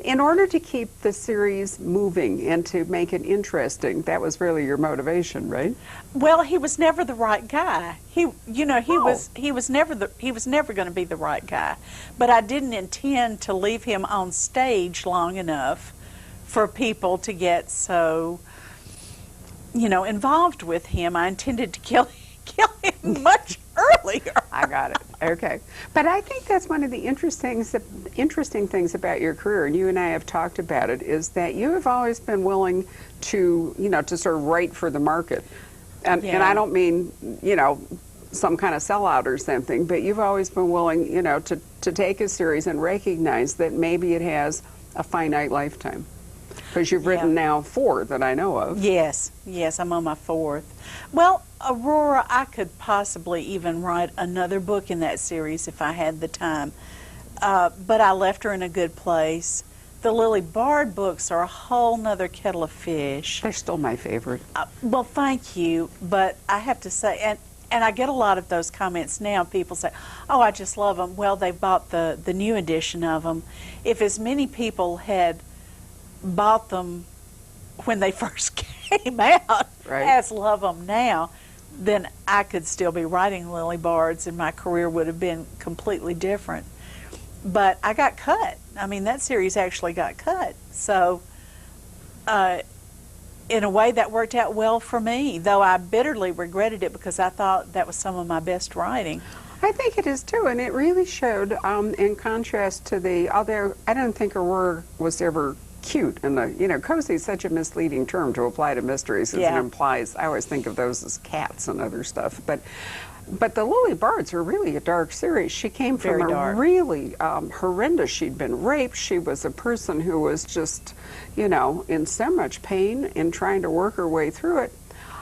In order to keep the series moving and to make it interesting, that was really your motivation, right? Well, he was never the right guy. He Oh. was never going to be the right guy. But I didn't intend to leave him on stage long enough for people to get so, involved with him. I intended to kill him much earlier. I got it. Okay. But I think that's one of the interesting things about your career, and you and I have talked about it, is that you have always been willing to, to sort of write for the market. And I don't mean, some kind of sellout or something, but you've always been willing, to take a series and recognize that maybe it has a finite lifetime. Because you've written now 4 that I know of. Yes, I'm on my 4th. Well, Aurora, I could possibly even write another book in that series if I had the time. But I left her in a good place. The Lily Bard books are a whole nother kettle of fish. They're still my favorite. Well, thank you, but I have to say, and I get a lot of those comments now. People say, oh, I just love them. Well, they bought the new edition of them. If as many people had bought them when they first came out, as love them now, then I could still be writing Lily Bards and my career would have been completely different. But I got cut. I mean, that series actually got cut. So in a way that worked out well for me, though I bitterly regretted it because I thought that was some of my best writing. I think it is too, and it really showed in contrast to although I don't think Aurora was ever cute, and cozy is such a misleading term to apply to mysteries, as it implies. I always think of those as cats and other stuff, but the Lily Bards are really a dark series. She came from a really horrendous. She'd been raped. She was a person who was just, in so much pain in trying to work her way through it.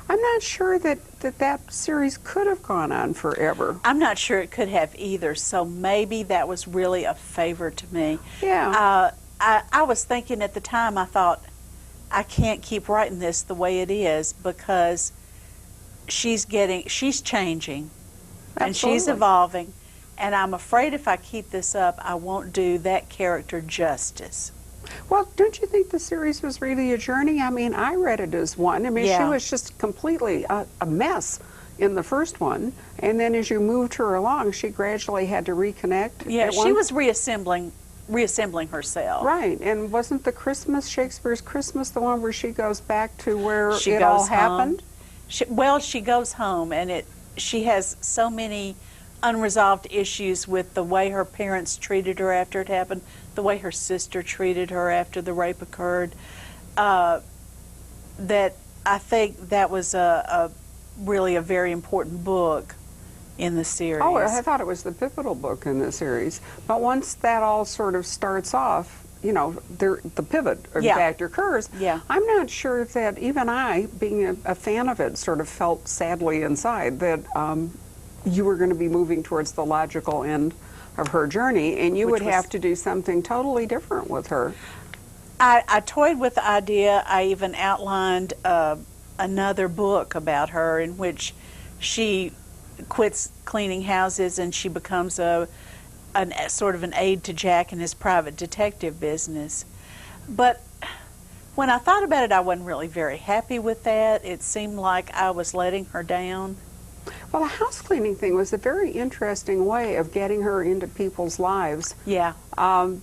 I'm not sure that series could have gone on forever. I'm not sure it could have either. So maybe that was really a favor to me. Yeah. I was thinking at the time, I thought, I can't keep writing this the way it is because she's changing and she's evolving, and I'm afraid if I keep this up, I won't do that character justice. Well, don't you think the series was really a journey? I mean, I read it as one. I mean, she was just completely a mess in the first one, and then as you moved her along, she gradually had to reconnect. Yeah, she was reassembling herself. Right, and wasn't Shakespeare's Christmas, the one where she goes back to where it all happened? She goes home, and she has so many unresolved issues with the way her parents treated her after it happened, the way her sister treated her after the rape occurred, that I think that was really a very important book in the series. Oh, I thought it was the pivotal book in the series. But once that all sort of starts off, the pivot, in fact, occurs. Yeah. I'm not sure that even I, being a fan of it, sort of felt sadly inside that you were going to be moving towards the logical end of her journey, and you would have to do something totally different with her. I toyed with the idea. I even outlined another book about her in which she quits cleaning houses and she becomes a sort of an aide to Jack in his private detective business. But when I thought about it, I wasn't really very happy with that. It seemed like I was letting her down. Well, the house cleaning thing was a very interesting way of getting her into people's lives. Yeah.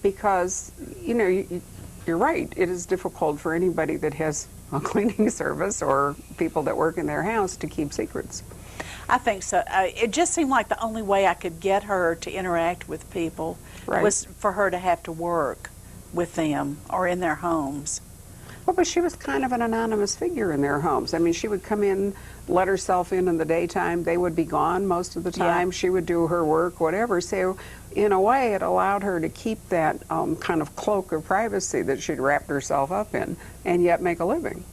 Because, you're right. It is difficult for anybody that has a cleaning service or people that work in their house to keep secrets. I think so. It just seemed like the only way I could get her to interact with people was for her to have to work with them or in their homes. Well, but she was kind of an anonymous figure in their homes. I mean, she would come in, let herself in the daytime. They would be gone most of the time. Yeah. She would do her work, whatever. So, in a way, it allowed her to keep that kind of cloak of privacy that she'd wrapped herself up in, and yet make a living.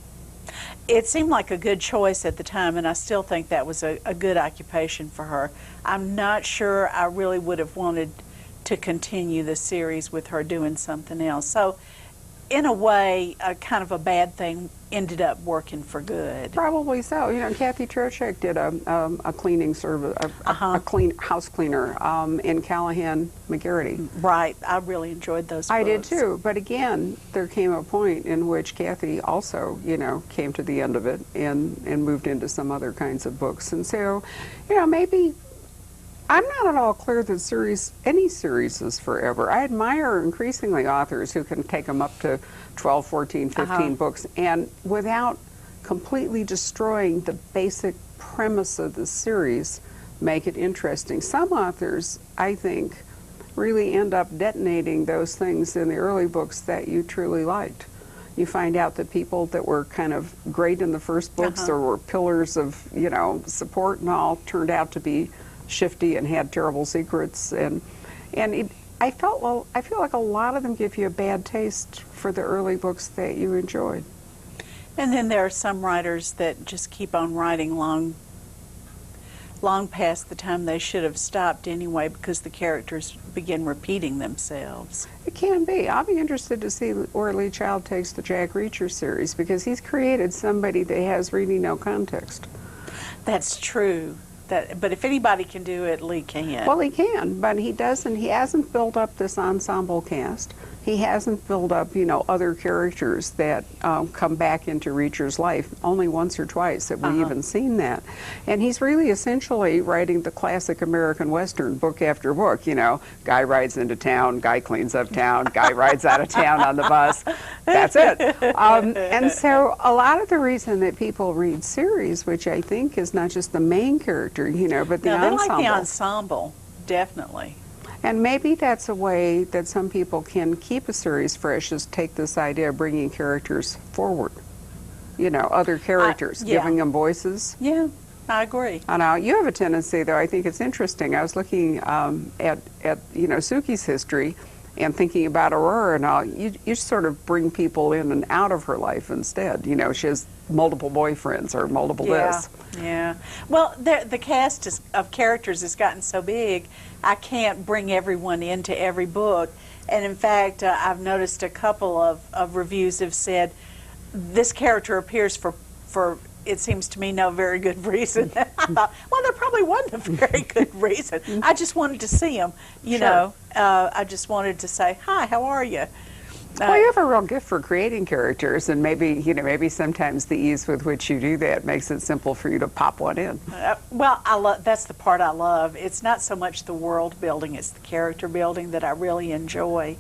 It seemed like a good choice at the time, and I still think that was a good occupation for her. I'm not sure I really would have wanted to continue the series with her doing something else. So in a way, kind of a bad thing ended up working for good. Probably so. You know, Kathy Trocheck did a cleaning service, a clean house cleaner in Callahan McGarity. Right. I really enjoyed those books. I did too. But again, there came a point in which Kathy also, you know, came to the end of it and moved into some other kinds of books. And so, you know, maybe I'm not at all clear that any series is forever. I admire increasingly authors who can take them up to 12, 14, 15 books and without completely destroying the basic premise of the series, make it interesting. Some authors, I think, really end up detonating those things in the early books that you truly liked. You find out that people that were kind of great in the first books or were pillars of, you know, support and all turned out to be shifty and had terrible secrets, and I feel like a lot of them give you a bad taste for the early books that you enjoyed. And then there are some writers that just keep on writing long past the time they should have stopped anyway, because the characters begin repeating themselves. It can be. I'll be interested to see where Lee Child takes the Jack Reacher series, because he's created somebody that has really no context. That's true. But if anybody can do it, Lee can. Well, he can, but he doesn't. He hasn't built up this ensemble cast. He hasn't built up, you know, other characters that come back into Reacher's life. Only once or twice have we even seen that. And he's really essentially writing the classic American Western book after book. You know, guy rides into town, guy cleans up town, guy rides out of town on the bus. That's it. And so a lot of the reason that people read series, which I think is not just the main character, you know, but the ensemble. They like the ensemble, definitely. And maybe that's a way that some people can keep a series fresh, is take this idea of bringing characters forward. You know, other characters, giving them voices. Yeah, I agree. I know. You have a tendency, though, I think it's interesting. I was looking at you know, Suki's history and thinking about Aurora and all. You sort of bring people in and out of her life instead. You know, she has multiple boyfriends or multiple this. Yeah. Well, the cast of characters has gotten so big, I can't bring everyone into every book. And in fact, I've noticed a couple of reviews have said, this character appears for it seems to me, no very good reason. I thought, well, there probably wasn't a very good reason. I just wanted to see him, you know. I just wanted to say, hi, how are you? Well, you have a real gift for creating characters, and maybe, you know, maybe sometimes the ease with which you do that makes it simple for you to pop one in. Well, that's the part I love. It's not so much the world building, it's the character building that I really enjoy.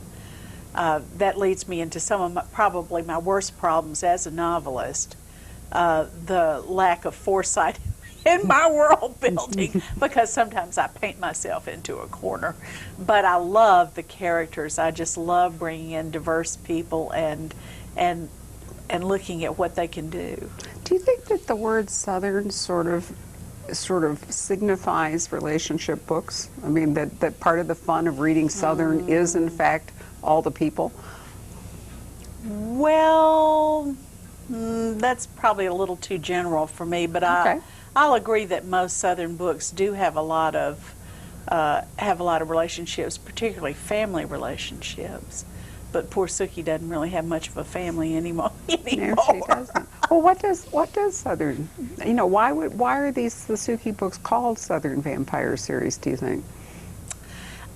That leads me into some of probably my worst problems as a novelist, the lack of foresight in my world building, because sometimes I paint myself into a corner. But I love the characters. I just love bringing in diverse people and looking at what they can do. Do you think that the word Southern sort of signifies relationship books? I mean, that part of the fun of reading Southern is, in fact, all the people? Well, that's probably a little too general for me, but I'll agree that most Southern books do have a lot of relationships, particularly family relationships. But poor Suki doesn't really have much of a family anymore. No, she doesn't. Well, what does Southern? You know, why are the Suki books called Southern Vampire series? Do you think?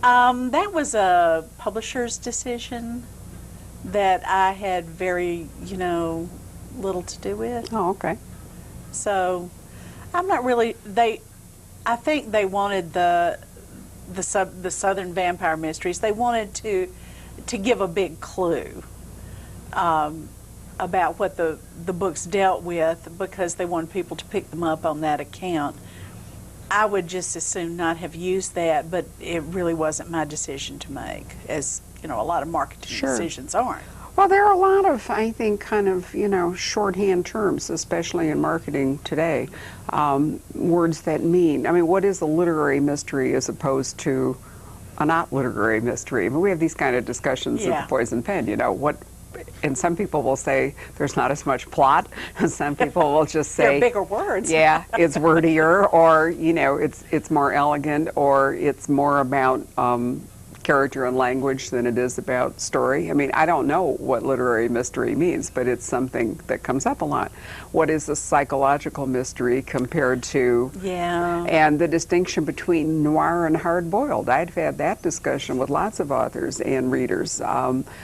That was a publisher's decision that I had very, you know, little to do with. Oh, okay. So I'm not really. I think they wanted the Southern Vampire Mysteries. They wanted to give a big clue about what the books dealt with, because they wanted people to pick them up on that account. I would just as soon not have used that, but it really wasn't my decision to make, as you know, a lot of marketing decisions aren't. Well, there are a lot of, I think, kind of, you know, shorthand terms, especially in marketing today, words that mean, I mean, what is a literary mystery as opposed to a not literary mystery? I mean, we have these kind of discussions at the Poison Pen, you know, and some people will say there's not as much plot, and some people will just say... They're bigger words. Yeah, it's wordier, or, you know, it's more elegant, or it's more about character and language than it is about story. I mean, I don't know what literary mystery means, but it's something that comes up a lot. What is a psychological mystery compared to, and the distinction between noir and hard-boiled. I've had that discussion with lots of authors and readers.